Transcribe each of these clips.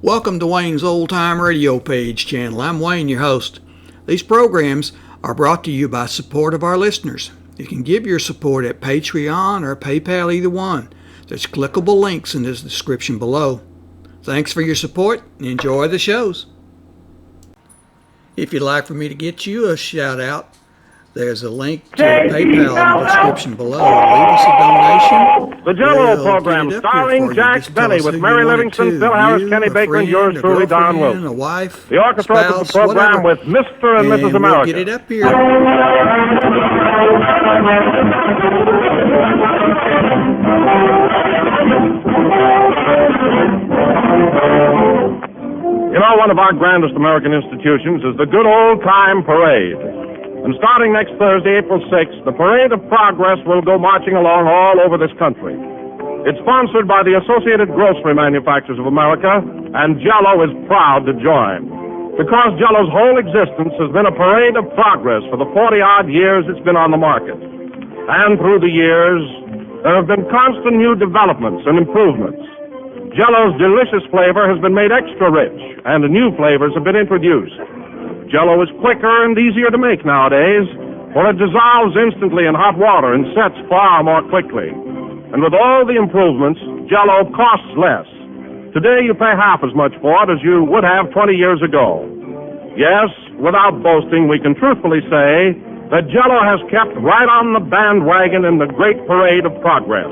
Welcome to Wayne's Old Time Radio Page channel. I'm Wayne, your host. These programs are brought to you by support of our listeners. You can give your support at Patreon or PayPal, either one. There's clickable links in the description below. Thanks for your support and enjoy the shows. If you'd like for me to get you a shout out, there's a link to PayPal in the description below. Leave us a donation. The jell-o program starring Jack Benny with Mary Livingston, Phil Harris, Kenny Baker, and yours truly, Don Wilson. A wife, the orchestra opens the program with Mr. and Mrs. America. We'll get it up here. You know, one of our grandest American institutions is the good old-time parade. And starting next Thursday, April 6th, the Parade of Progress will go marching along all over this country. It's sponsored by the Associated Grocery Manufacturers of America, and Jell-o is proud to join. Because Jell-o's whole existence has been a parade of progress for the 40-odd years it's been on the market. And through the years, there have been constant new developments and improvements. Jell-o's delicious flavor has been made extra rich, and new flavors have been introduced. Jell-o is quicker and easier to make nowadays, for it dissolves instantly in hot water and sets far more quickly. And with all the improvements, Jell-o costs less. Today you pay half as much for it as you would have 20 years ago. Yes, without boasting, we can truthfully say that Jell-o has kept right on the bandwagon in the great parade of progress.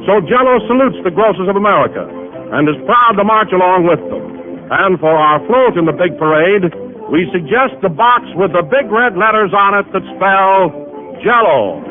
So Jell-o salutes the grocers of America and is proud to march along with them. And for our float in the big parade, we suggest the box with the big red letters on it that spell Jell-o.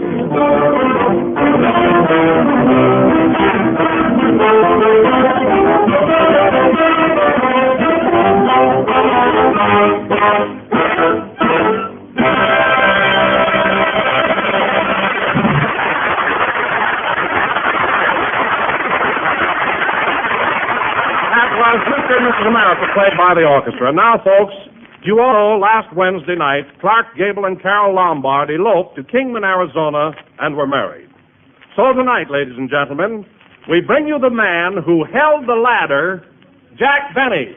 That was Mr. and Mrs. America, played by the orchestra. Now, folks, you all know last Wednesday night, Clark Gable and Carol Lombard eloped to Kingman, Arizona, and were married. So tonight, ladies and gentlemen, we bring you the man who held the ladder, Jack Benny.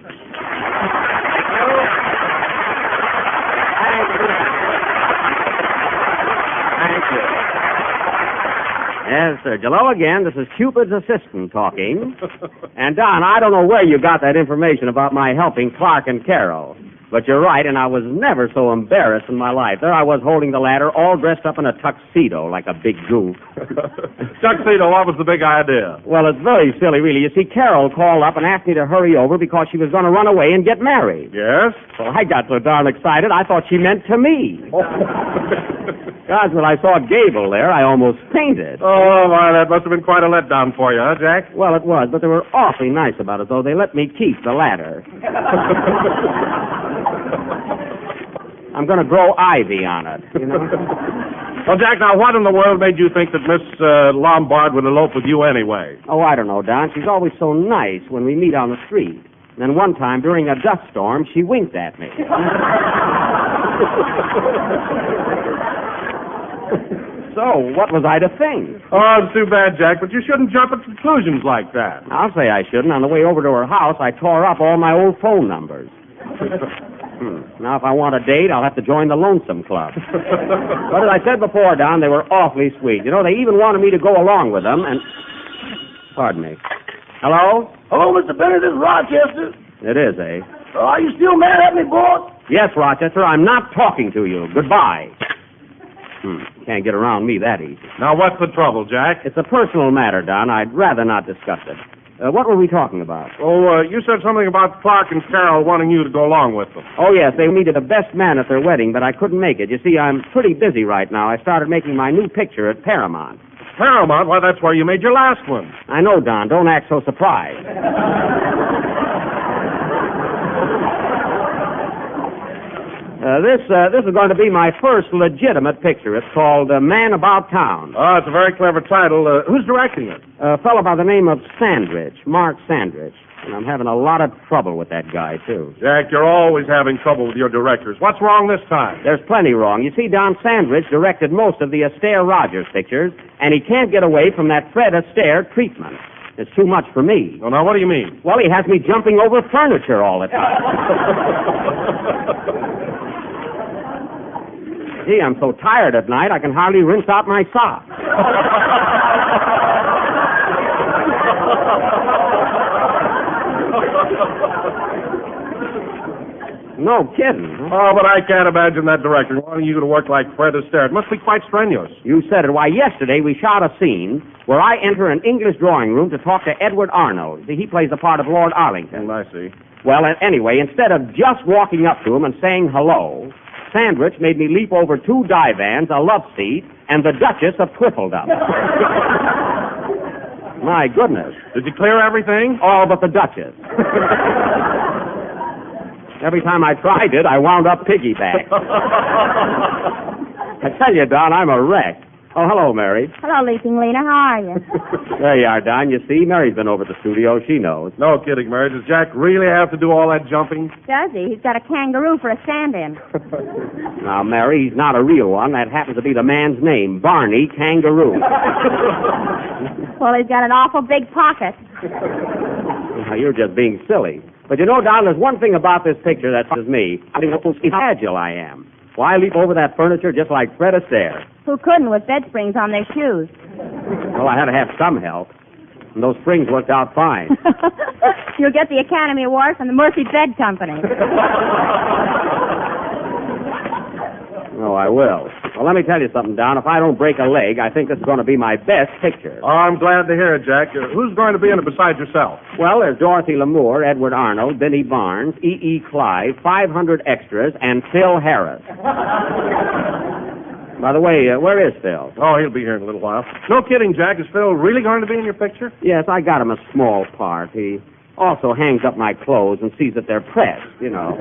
Thank you. Yes, sir. Hello again. This is Cupid's assistant talking. And, Don, I don't know where you got that information about my helping Clark and Carol. But you're right, and I was never so embarrassed in my life. There I was holding the ladder, all dressed up in a tuxedo like a big goof. Tuxedo, what was the big idea? Well, it's very silly, really. You see, Carol called up and asked me to hurry over because she was going to run away and get married. Yes? Well, I got so darn excited, I thought she meant to me. Gosh, when I saw Gable there, I almost fainted. Oh, my, that must have been quite a letdown for you, huh, Jack? Well, it was, but they were awfully nice about it, though. They let me keep the ladder. I'm going to grow ivy on it, you know. Well, Jack, now, what in the world made you think that Miss Lombard would elope with you anyway? Oh, I don't know, Don. She's always so nice when we meet on the street. And then one time, during a dust storm, she winked at me. So, what was I to think? Oh, it's too bad, Jack, but you shouldn't jump at conclusions like that. I'll say I shouldn't. On the way over to her house, I tore up all my old phone numbers. Now, if I want a date, I'll have to join the Lonesome Club. But as I said before, Don, they were awfully sweet. You know, they even wanted me to go along with them, and... Pardon me. Hello? Hello, Mr. Benny, this is Rochester. It is, eh? Are you still mad at me, boy? Yes, Rochester, I'm not talking to you. Goodbye. Can't get around me that easy. Now, what's the trouble, Jack? It's a personal matter, Don. I'd rather not discuss it. What were we talking about? Oh, you said something about Clark and Carol wanting you to go along with them. Oh, yes, they needed the best man at their wedding, but I couldn't make it. You see, I'm pretty busy right now. I started making my new picture at Paramount. Paramount? Why, that's where you made your last one. I know, Don. Don't act so surprised. This is going to be my first legitimate picture. It's called Man About Town. Oh, it's a very clever title. Who's directing it? A fellow by the name of Sandridge, Mark Sandridge. And I'm having a lot of trouble with that guy, too. Jack, you're always having trouble with your directors. What's wrong this time? There's plenty wrong. You see, Don Sandridge directed most of the Astaire Rogers pictures, and he can't get away from that Fred Astaire treatment. It's too much for me. Oh, now, what do you mean? Well, he has me jumping over furniture all the time. Gee, I'm so tired at night I can hardly rinse out my socks. No kidding. Oh, but I can't imagine that director wanting you to work like Fred Astaire. It must be quite strenuous. You said it. Why, yesterday we shot a scene where I enter an English drawing room to talk to Edward Arnold. He plays the part of Lord Arlington. I see. Well, anyway, instead of just walking up to him and saying hello, Sandwich made me leap over 2 divans, a love seat, and the Duchess of Twiffledom. My goodness. Did you clear everything? All but the Duchess. Every time I tried it, I wound up piggyback. I tell you, Don, I'm a wreck. Oh, hello, Mary. Hello, Leaping Lena. How are you? There you are, Don. You see, Mary's been over to the studio. She knows. No kidding, Mary. Does Jack really have to do all that jumping? Does he? He's got a kangaroo for a stand-in. Now, Mary, he's not a real one. That happens to be the man's name, Barney Kangaroo. Well, he's got an awful big pocket. Now, you're just being silly. But you know, Don, there's one thing about this picture that says me. I think how agile I am. Why leap over that furniture just like Fred Astaire? Who couldn't with bed springs on their shoes? Well, I had to have some help. And those springs worked out fine. You'll get the Academy Award from the Murphy Bed Company. Oh, I will. Well, let me tell you something, Don. If I don't break a leg, I think this is going to be my best picture. Oh, I'm glad to hear it, Jack. Who's going to be in it besides yourself? Well, there's Dorothy Lamour, Edward Arnold, Benny Barnes, E.E. Clive, 500 extras, and Phil Harris. By the way, where is Phil? Oh, he'll be here in a little while. No kidding, Jack. Is Phil really going to be in your picture? Yes, I got him a small part. He also hangs up my clothes and sees that they're pressed, you know.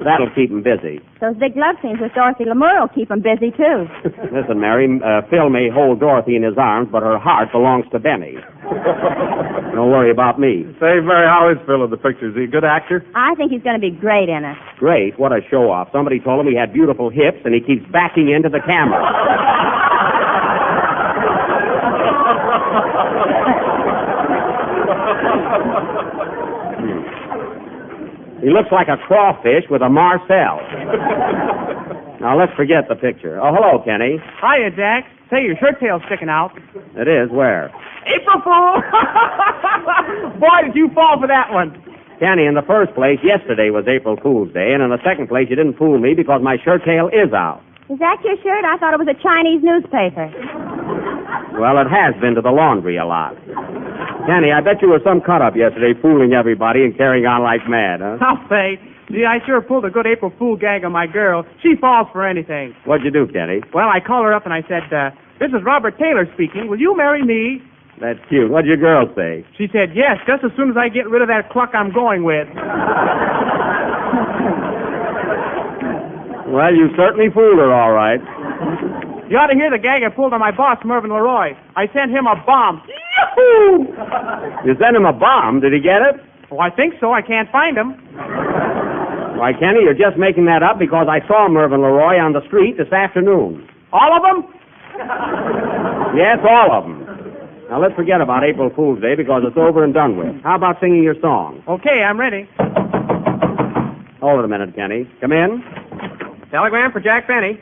That'll keep him busy. Those big love scenes with Dorothy Lamour will keep him busy, too. Listen, Mary, Phil may hold Dorothy in his arms, but her heart belongs to Benny. Don't worry about me. Say, Mary, how is Phil in the picture? Is he a good actor? I think he's going to be great in it. Great. What a show-off. Somebody told him he had beautiful hips, and he keeps backing into the camera. He looks like a crawfish with a Marcel. Now, let's forget the picture. Oh, hello, Kenny. Hiya, Jack. Say, your shirt tail's sticking out. It is. Where? April Fool! Boy, did you fall for that one. Kenny, in the first place, yesterday was April Fool's Day, and in the second place, you didn't fool me because my shirt tail is out. Is that your shirt? I thought it was a Chinese newspaper. Well, it has been to the laundry a lot. Kenny, I bet you were some cut-up yesterday fooling everybody and carrying on like mad, huh? I'll say. Gee, I sure pulled a good April Fool gag on my girl. She falls for anything. What'd you do, Kenny? Well, I called her up and I said, this is Robert Taylor speaking. Will you marry me? That's cute. What'd your girl say? She said, yes, just as soon as I get rid of that cluck I'm going with. Well, you certainly fooled her, all right. You ought to hear the gag I pulled on my boss, Mervyn Leroy. I sent him a bomb. Yahoo! You sent him a bomb. Did he get it? Oh, I think so. I can't find him. Why, Kenny, you're just making that up because I saw Mervyn Leroy on the street this afternoon. All of them? Yes, all of them. Now, let's forget about April Fool's Day because it's over and done with. How about singing your song? Okay, I'm ready. Hold it a minute, Kenny. Come in. Telegram for Jack Benny.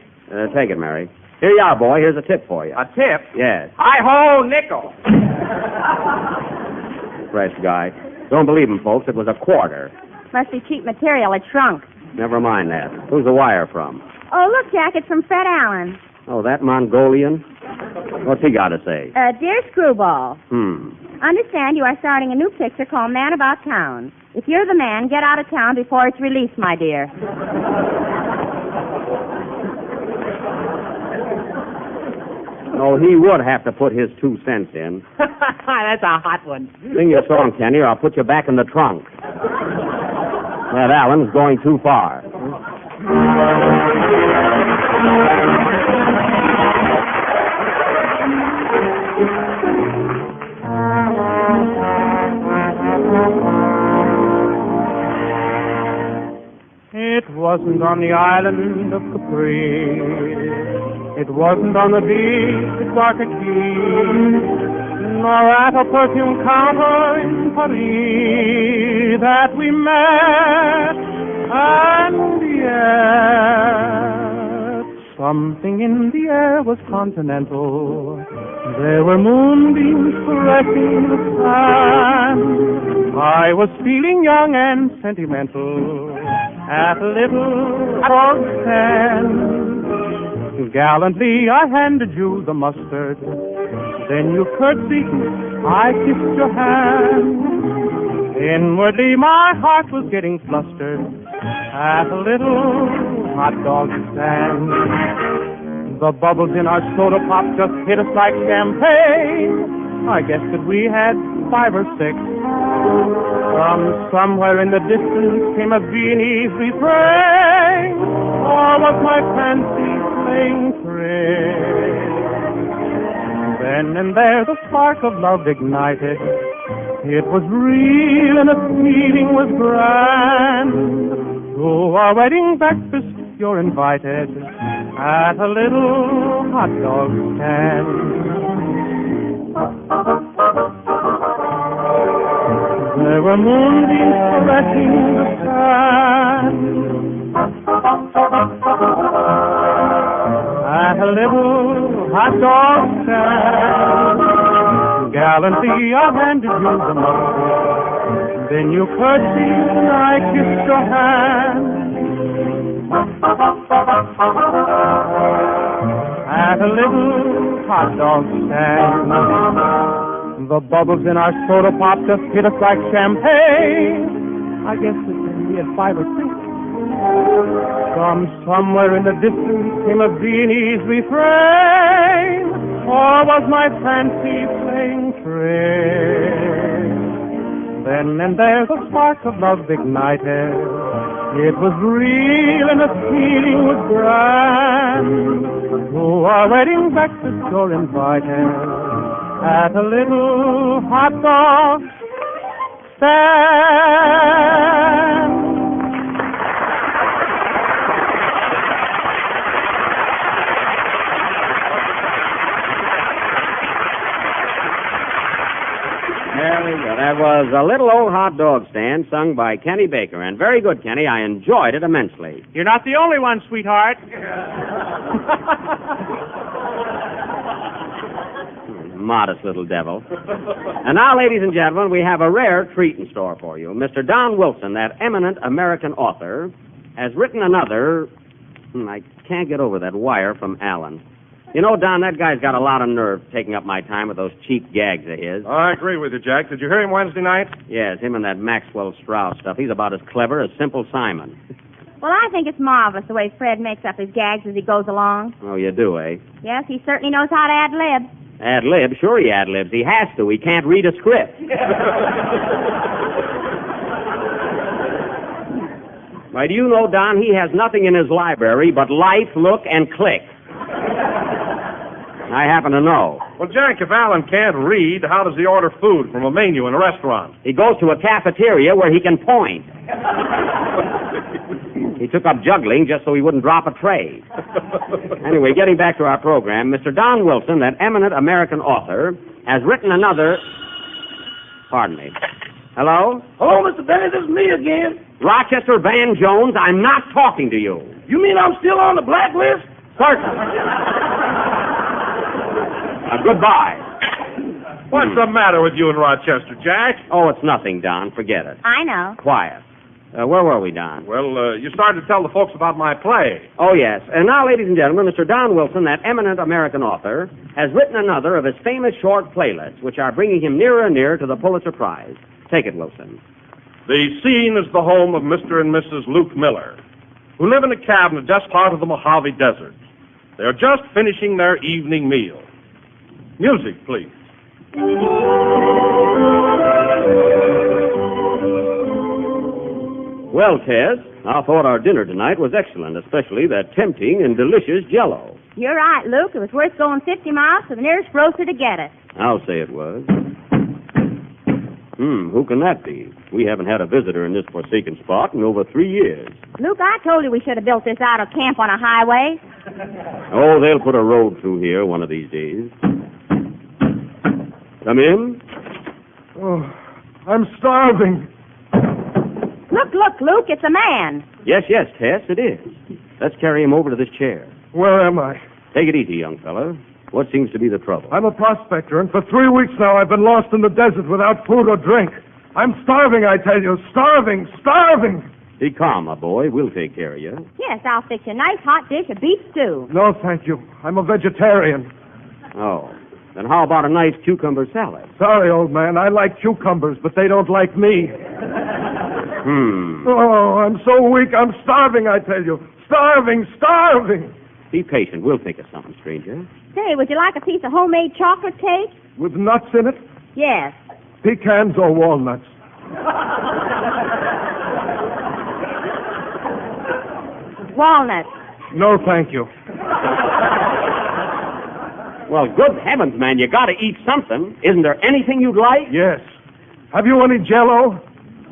Take it, Mary. Here you are, boy. Here's a tip for you. A tip? Yes. Hi-ho, nickel. Fresh guy. Don't believe him, folks. It was a quarter. Must be cheap material. It shrunk. Never mind that. Who's the wire from? Oh, look, Jack, it's from Fred Allen. Oh, that Mongolian? What's he got to say? Dear Screwball, Understand you are starting a new picture called Man About Town. If you're the man, get out of town before it's released, my dear. Oh, he would have to put his 2 cents in. That's a hot one. Sing your song, Kenny, or I'll put you back in the trunk. That Allen's going too far. It wasn't on the island of Capri. It wasn't on the beach at Waikiki, nor at a perfume counter in Paris that we met, and yet something in the air was continental. There were moonbeams caressing the sand. I was feeling young and sentimental at a little dog stand. Gallantly I handed you the mustard. Then you curtsied, I kissed your hand. Inwardly my heart was getting flustered at a little hot dog stand. The bubbles in our soda pop just hit us like champagne. I guess that we had 5 or 6. From somewhere in the distance came a Viennese refrain. Or was my fancy playing trick? Then and there the spark of love ignited. It was real and the feeling was grand. To our wedding breakfast you're invited at a little hot dog stand. There were moonbeams caressing the sand at a little hot dog stand. Gallantly I handed you the mustard. Then you curtsied and I kissed your hand. At a little hot dog stand. The bubbles in our soda pop just hit us like champagne. I guess we had 5 or 6. From somewhere in the distance came a Viennese refrain. Or was my fancy playing trick? Then and there the spark of love ignited. It was real and the feeling was grand. To our wedding breakfast you're invited at a little hot dog stand. There we go. That was A Little Old Hot Dog Stand, sung by Kenny Baker. And very good, Kenny. I enjoyed it immensely. You're not the only one, sweetheart. Modest little devil. And now, ladies and gentlemen, we have a rare treat in store for you. Mr. Don Wilson, that eminent American author, has written another... I can't get over that wire from Alan. You know, Don, that guy's got a lot of nerve taking up my time with those cheap gags of his. I agree with you, Jack. Did you hear him Wednesday night? Yes, him and that Maxwell Strauss stuff. He's about as clever as Simple Simon. Well, I think it's marvelous the way Fred makes up his gags as he goes along. Oh, you do, eh? Yes, he certainly knows how to ad-lib. Ad-lib? Sure he ad-libs. He has to. He can't read a script. Why, do you know, Don, he has nothing in his library but life, look, and click. I happen to know. Well, Jack, if Alan can't read, how does he order food from a menu in a restaurant? He goes to a cafeteria where he can point. He took up juggling just so he wouldn't drop a tray. Anyway, getting back to our program, Mr. Don Wilson, that eminent American author, has written another... Pardon me. Hello? Hello, Mr. Bennett, this is me again. Rochester Van Jones, I'm not talking to you. You mean I'm still on the blacklist? Certainly. Goodbye. What's the matter with you in Rochester, Jack? Oh, it's nothing, Don. Forget it. I know. Quiet. Where were we, Don? Well, you started to tell the folks about my play. Oh, yes. And now, ladies and gentlemen, Mr. Don Wilson, that eminent American author, has written another of his famous short playlists, which are bringing him nearer and nearer to the Pulitzer Prize. Take it, Wilson. The scene is the home of Mr. and Mrs. Luke Miller, who live in a cabin just out of the Mojave Desert. They are just finishing their evening meal. Music, please. Well, Tess, I thought our dinner tonight was excellent, especially that tempting and delicious jell-o. You're right, Luke. It was worth going 50 miles to the nearest grocer to get it. I'll say it was. Who can that be? We haven't had a visitor in this forsaken spot in over 3 years. Luke, I told you we should have built this out of camp on a highway. Oh, they'll put a road through here one of these days. Come in. Oh, I'm starving. Look, Luke, it's a man. Yes, Tess, it is. Let's carry him over to this chair. Where am I? Take it easy, young fella. What seems to be the trouble? I'm a prospector, and for 3 weeks now I've been lost in the desert without food or drink. I'm starving, I tell you. Starving! Be calm, my boy. We'll take care of you. Yes, I'll fix you a nice hot dish of beef stew. No, thank you. I'm a vegetarian. Oh. Then how about a nice cucumber salad? Sorry, old man. I like cucumbers, but they don't like me. Oh, I'm so weak. I'm starving, I tell you. Starving! Be patient. We'll think of something, stranger. Say, would you like a piece of homemade chocolate cake? With nuts in it? Yes. Pecans or walnuts? Walnuts. No, thank you. Well, good heavens, man, you gotta eat something. Isn't there anything you'd like? Yes. Have you any jell-o?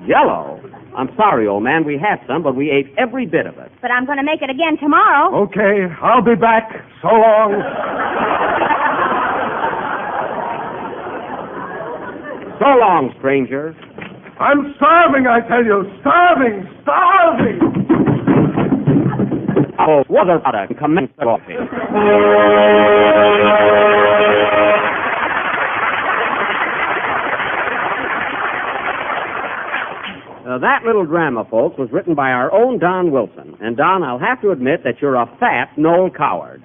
Jell-o? I'm sorry, old man, we had some, but we ate every bit of it. But I'm going to make it again tomorrow. Okay, I'll be back. So long. So long, stranger. I'm starving, I tell you. Starving! Oh, what a commence coffee. That little drama, folks, was written by our own Don Wilson. And, Don, I'll have to admit that you're a fat Noel Coward.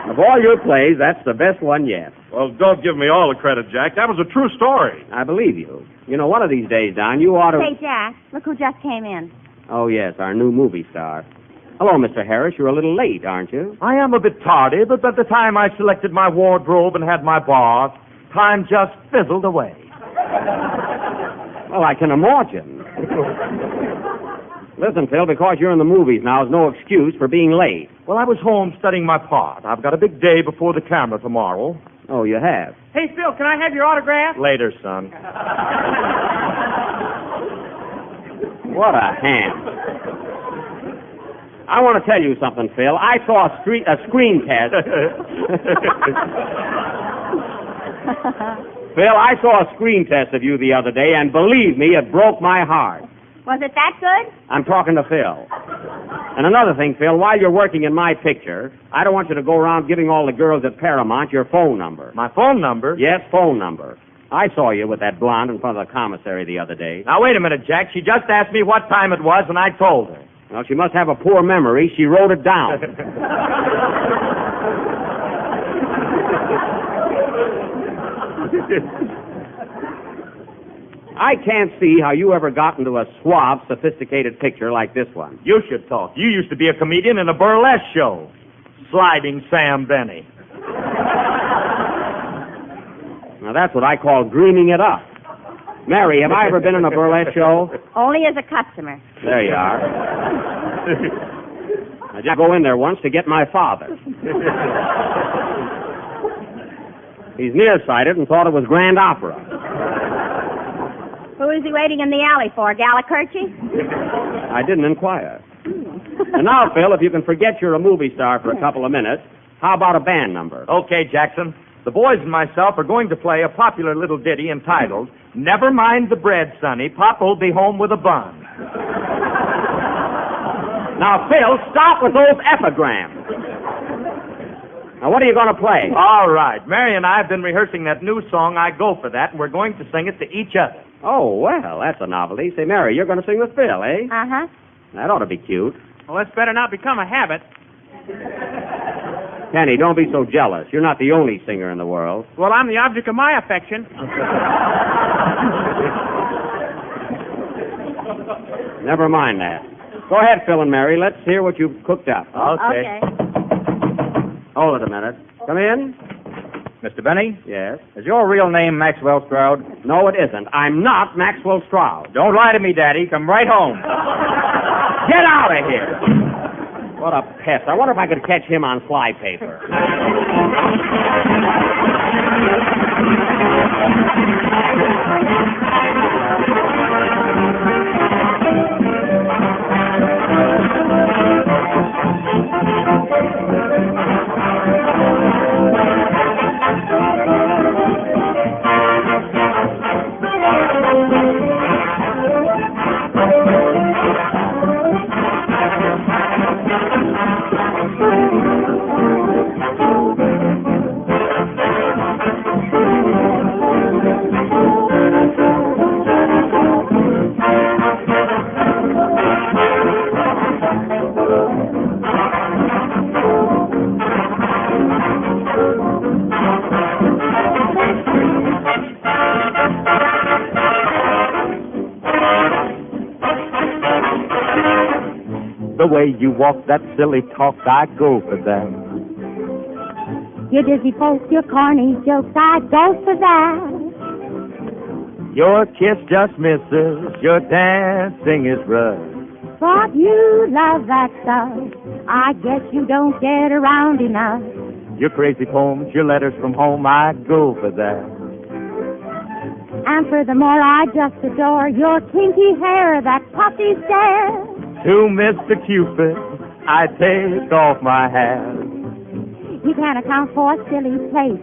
Of all your plays, that's the best one yet. Well, don't give me all the credit, Jack. That was a true story. I believe you. You know, one of these days, Don, you ought to... Hey, Jack, look who just came in. Oh, yes, our new movie star. Hello, Mr. Harris. You're a little late, aren't you? I am a bit tardy, but by the time I selected my wardrobe and had my bath, time just fizzled away. Well, I can imagine. Listen, Phil, because you're in the movies now is no excuse for being late. Well, I was home studying my part. I've got a big day before the camera tomorrow. Oh, you have? Hey, Phil, can I have your autograph? Later, son. What a ham. I want to tell you something, Phil. I saw a screen test. Phil, I saw a screen test of you the other day, and believe me, it broke my heart. Was it that good? I'm talking to Phil. And another thing, Phil, while you're working in my picture, I don't want you to go around giving all the girls at Paramount your phone number. My phone number? Yes, phone number. I saw you with that blonde in front of the commissary the other day. Now, wait a minute, Jack. She just asked me what time it was, and I told her. Well, she must have a poor memory. She wrote it down. I can't see how you ever got into a suave, sophisticated picture like this one. You should talk. You used to be a comedian in a burlesque show. Sliding Sam Benny. Now, that's what I call dreaming it up. Mary, have I ever been in a burlesque show? Only as a customer. There you are. I just go in there once to get my father. He's nearsighted and thought it was Grand Opera. Who is he waiting in the alley for, Gallicurchi? I didn't inquire. And now, Phil, if you can forget you're a movie star for a couple of minutes, how about a band number? Okay, Jackson. The boys and myself are going to play a popular little ditty entitled, Never Mind the Bread, Sonny, Pop'll Be Home with a Bun. Now, Phil, stop with those epigrams. Now, what are you going to play? All right. Mary and I have been rehearsing that new song, I Go For That, and we're going to sing it to each other. Oh, well, that's a novelty. Say, Mary, you're going to sing with Phil, eh? Uh-huh. That ought to be cute. Well, that's better not become a habit. Penny, don't be so jealous. You're not the only singer in the world. Well, I'm the object of my affection. Never mind that. Go ahead, Phil and Mary. Let's hear what you've cooked up. Okay. Hold it a minute. Come in. Mr. Benny, Yes. is your real name Maxwell Stroud? No, it isn't. I'm not Maxwell Stroud. Don't lie to me, Daddy. Come right home. Get out of here! What a pest. I wonder if I could catch him on flypaper. The way you walk that silly talk, I go for that. Your dizzy post, your corny jokes, I go for that. Your kiss just misses, your dancing is rough. But you love that stuff. I guess you don't get around enough. Your crazy poems, your letters from home, I go for that. And furthermore, I just adore your kinky hair, that puffy stare. To Mr. Cupid, I take off my hat. You can't account for a silly taste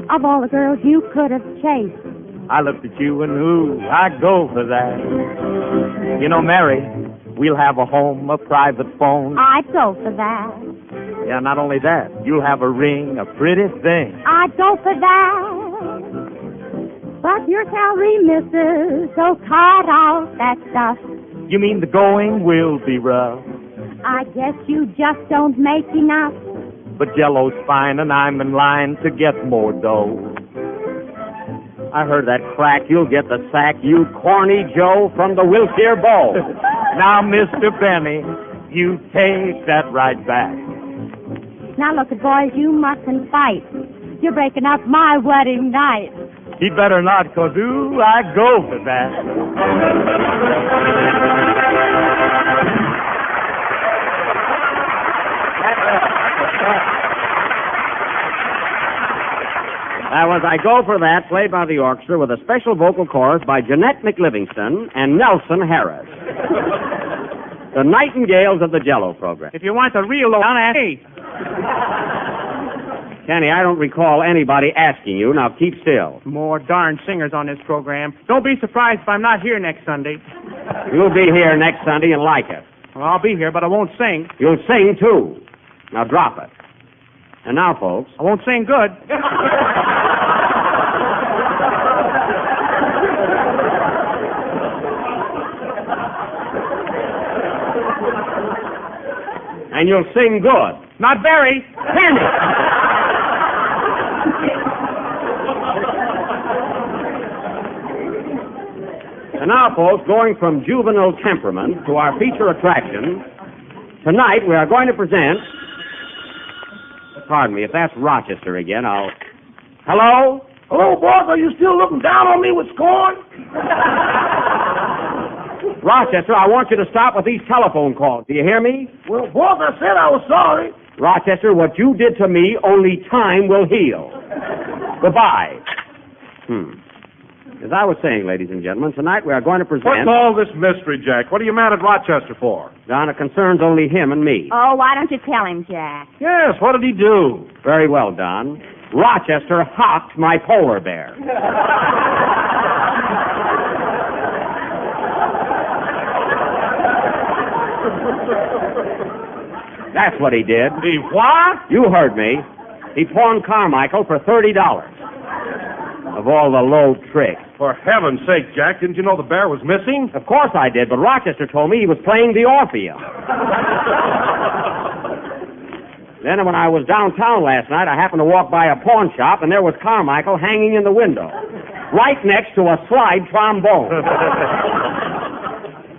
of all the girls you could have chased. I looked at you and ooh, I go for that. You know, Mary, we'll have a home, a private phone. I'd go for that. Yeah, not only that, you'll have a ring, a pretty thing. I'd go for that. But your salary misses, so cut out that stuff. You mean the going will be rough? I guess you just don't make enough. But jell-o's fine and I'm in line to get more dough. I heard that crack. You'll get the sack, you corny Joe from the Wilshire Bowl. Now, Mr. Benny, you take that right back. Now look at boys, you mustn't fight. You're breaking up my wedding night. He'd better not, 'cause ooh, I go for that. That was I Go For That, played by the orchestra with a special vocal chorus by Jeanette McLivingston and Nelson Harris. The Nightingales of the Jell-O program. If you want the real lowdown, ask me. Kenny, I don't recall anybody asking you. Now keep still. More darn singers on this program. Don't be surprised if I'm not here next Sunday. You'll be here next Sunday and like it. Well, I'll be here, but I won't sing. You'll sing, too. Now drop it. And now, folks. I won't sing good. And you'll sing good. Not very. Kenny! And now, folks, going from juvenile temperament to our feature attraction, tonight we are going to present... Pardon me, if that's Rochester again, I'll... Hello? Hello, boss. Are you still looking down on me with scorn? Rochester, I want you to stop with these telephone calls. Do you hear me? Well, boss, I said I was sorry. Rochester, what you did to me, only time will heal. Goodbye. As I was saying, ladies and gentlemen, tonight we are going to present... What's all this mystery, Jack? What are you mad at Rochester for? Don, it concerns only him and me. Oh, why don't you tell him, Jack? Yes, what did he do? Very well, Don. Rochester hocked my polar bear. That's what he did. He what? You heard me. He pawned Carmichael for $30. Of all the low tricks. For heaven's sake, Jack, didn't you know the bear was missing? Of course I did, but Rochester told me he was playing the Orpheum. Then when I was downtown last night, I happened to walk by a pawn shop, and there was Carmichael hanging in the window, right next to a slide trombone.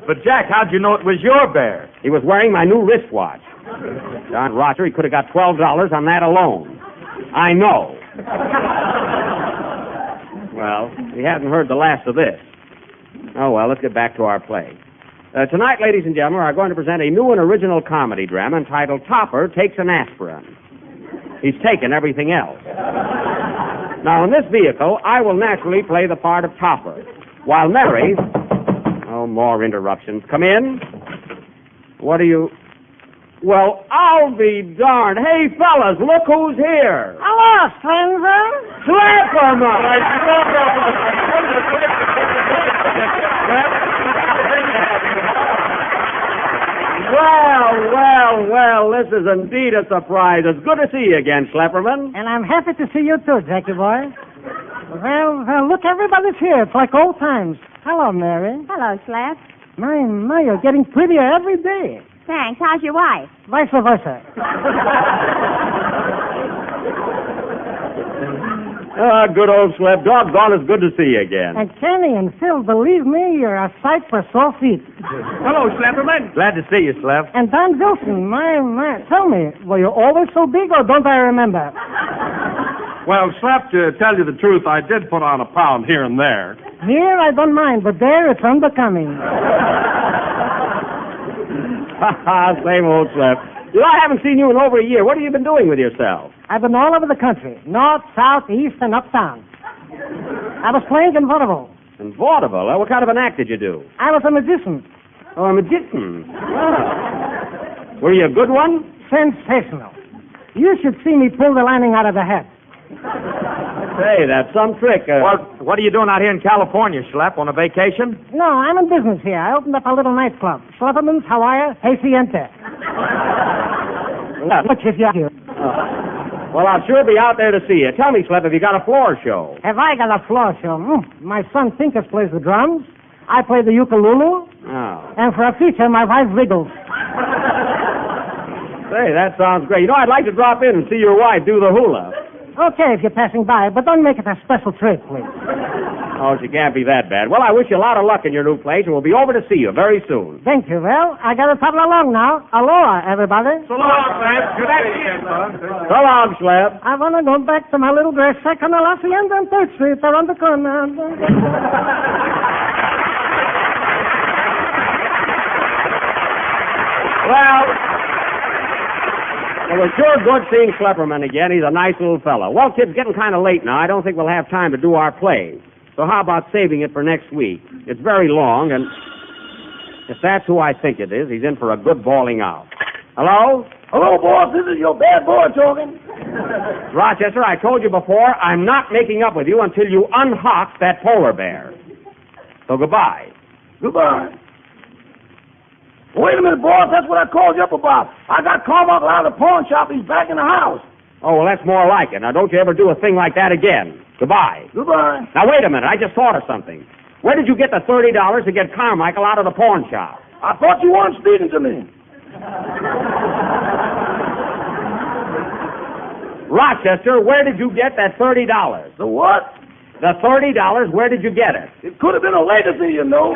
But, Jack, how'd you know it was your bear? He was wearing my new wristwatch. Don Roger, he could have got $12 on that alone. I know. Well, he hasn't heard the last of this. Oh, well, let's get back to our play. Tonight, ladies and gentlemen, we are going to present a new and original comedy drama entitled Topper Takes an Aspirin. He's taken everything else. Now, in this vehicle, I will naturally play the part of Topper, while Mary... Oh, more interruptions. Come in. What are you... Well, I'll be darned. Hey, fellas, look who's here. Hello, stranger. Slap him up. this is indeed a surprise. It's good to see you again, Schlepperman. And I'm happy to see you too, Jackie boy. Well, look, everybody's here. It's like old times. Hello, Mary. Hello, Slap. My, you're getting prettier every day. Thanks. How's your wife? Vice versa. Good old Slep. Doggone, it's good to see you again. And Kenny and Phil, believe me, you're a sight for sore feet. Hello, Schlepperman. Glad to see you, Slep. And Don Wilson, my, tell me, were you always so big or don't I remember? Well, Slap, to tell you the truth, I did put on a pound here and there. Here, I don't mind, but there, it's unbecoming. Same old Slep. You know, I haven't seen you in over a year. What have you been doing with yourself? I've been all over the country, north, south, east, and uptown. I was playing in vaudeville. In vaudeville? What kind of an act did you do? I was a magician. Oh, a magician. Oh. Were you a good one? Sensational. You should see me pull the lining out of the hat. Say, that's some trick. What are you doing out here in California, Schlep? On a vacation? No, I'm in business here. I opened up a little nightclub. Schlepperman's, Hawaii, Haciente. Look, if you're here. Well, I'll sure be out there to see you. Tell me, Slep, have you got a floor show? Have I got a floor show? My son Pincus plays the drums. I play the ukulele. Oh. And for a feature, my wife wiggles. Say, that sounds great. You know, I'd like to drop in and see your wife do the hula. Okay, if you're passing by, but don't make it a special treat, please. Oh, she can't be that bad. Well, I wish you a lot of luck in your new place, and we'll be over to see you very soon. Thank you. Well, I got to toddle along now. Aloha, everybody. So long, Slep. Good to see you, son. So long, Slep. I want to go back to my little dress shack on the La Hacienda on 3rd Street, around the corner. Well, it was sure good seeing Schlepperman again. He's a nice little fellow. Well, kids, getting kind of late now. I don't think we'll have time to do our play. So how about saving it for next week? It's very long, and if that's who I think it is, he's in for a good bawling out. Hello? Hello, boss. This is your bad boy talking. Rochester, I told you before, I'm not making up with you until you unhock that polar bear. So goodbye. Goodbye. Wait a minute, boss. That's what I called you up about. I got Carmichael out of the pawn shop. He's back in the house. Oh, well, that's more like it. Now, don't you ever do a thing like that again. Goodbye. Goodbye. Now, wait a minute. I just thought of something. Where did you get the $30 to get Carmichael out of the pawn shop? I thought you weren't speaking to me. Rochester, where did you get that $30? The what? The $30, where did you get it? It could have been a legacy, you know.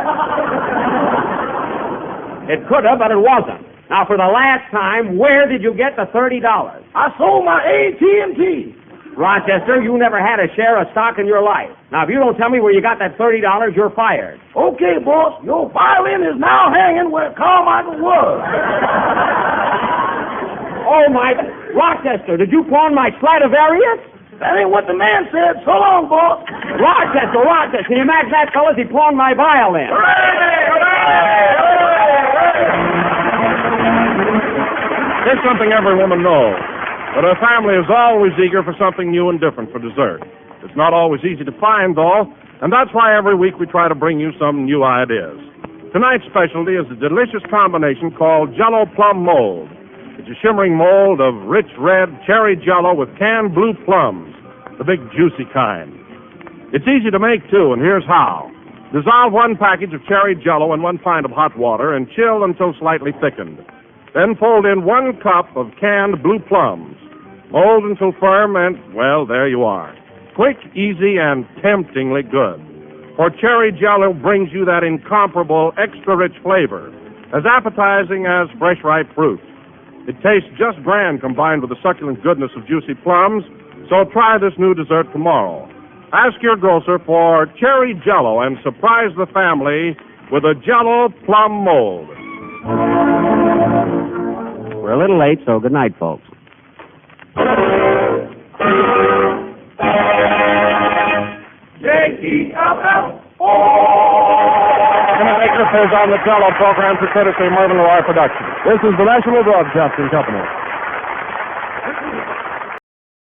It could have, but it wasn't. Now, for the last time, where did you get the $30? I sold my AT&T. Rochester, you never had a share of stock in your life. Now, if you don't tell me where you got that $30, you're fired. Okay, boss. Your violin is now hanging where Carmichael was. Oh, my... Rochester, did you pawn my Stradivarius? That ain't what the man said. So long, boss. Rochester, can you imagine that, fellas? He pawned my violin. Here's something every woman knows, that her family is always eager for something new and different for dessert. It's not always easy to find, though, and that's why every week we try to bring you some new ideas. Tonight's specialty is a delicious combination called jell-o plum mold. It's a shimmering mold of rich red cherry jell-o with canned blue plums, the big juicy kind. It's easy to make, too, and here's how. Dissolve 1 package of cherry jell-o in 1 pint of hot water and chill until slightly thickened. Then fold in 1 cup of canned blue plums. Mold until firm and, well, there you are. Quick, easy, and temptingly good. For cherry jell-o brings you that incomparable, extra-rich flavor, as appetizing as fresh, ripe fruit. It tastes just grand combined with the succulent goodness of juicy plums, so try this new dessert tomorrow. Ask your grocer for cherry jell-o and surprise the family with a jell-o plum mold. We're a little late, so good night, folks. Jakey, out. This is on the jell-o program for courtesy of Mervyn Lawyer Productions. This is the National Broadcasting Company.